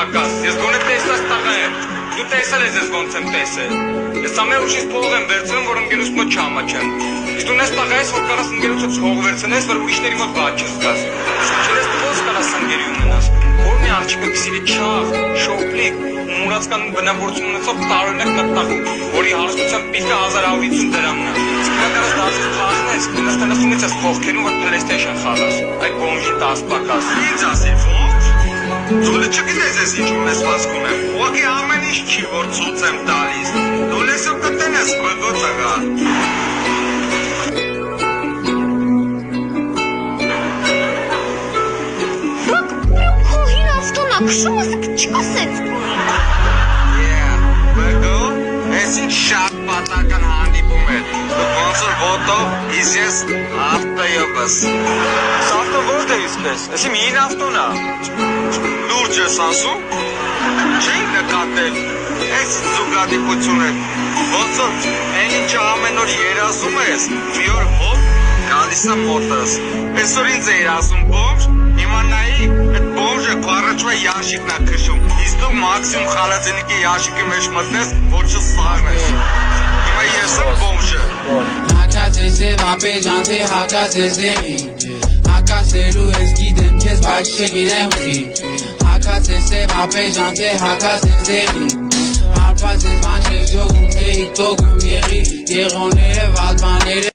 պակաս, ես գոնե տեսած տղա եմ, դու տեսել ես ես ոնց եմ տեսել, ես ամեն ուշից փող եմ վերցնում, որ ընկերուց մոտ չհամաչեմ, իսկ դու նես տղա ես, որ կարաս ընկերուցից փող վերցնես, որ ուրիշների մոտ բաց չզգաս, չես դու ոնց կարաս ընկերի ունենաս, որ մի աղջիկը քսիրի չաղ, շոպլիկ, մուրացկան բնավորություն ունեցող տարօրինակ մտնախում, որի հարստության պիտը 1150 դրամն է, իսկ նա կարաս դարձել խաղնես, նստանասումից ես փող քենում, որ PlayStation խաղաս, այդ բոմժի 10 պակաս, ինձ ասի ո՞նց, դու չգիտես ես ինչ ունեցվածքում եմ, ուղղակի ամեն ինչ չի, որ ցույց եմ տալիս, դու լեսով կտնես բգոցը գա։ Քշում ասեք չասեց Բգո, ես ինչ շատ պատական հանդիպում էր, դու ոնց որ ոտով, իս ես ավտոյոբս։ Ավտո ո՞րդ է իսպես, եսի մին ավտոն է, Լուրջ ես ասում, չէինք նկատել, ես զուգադիպություն է, ոնց որ են ինչը ամեն օր երազում ես, մի օր հոտ գալիս է մոտս, այսօր ինձ էիր ասում բոմժ, հիմա նայի, այդ բոմժը քո առաջվա ящикն է քշում, իսկ դու մաքսիմում խալածենիկի ящикի մեջ մտնես, որ չսաղնես, հիմա ես եմ բոմժը։ Հաճացես ապե ջանցե հաճացես դեմի, հակասելու ես գիտեմ քեզ բայց չգիտեմ խի, հակասես ապե ջանցե հակասես դեմի, հարբած ես բան չես յոգում թե իկտոգում եղի, եղոները վալբաները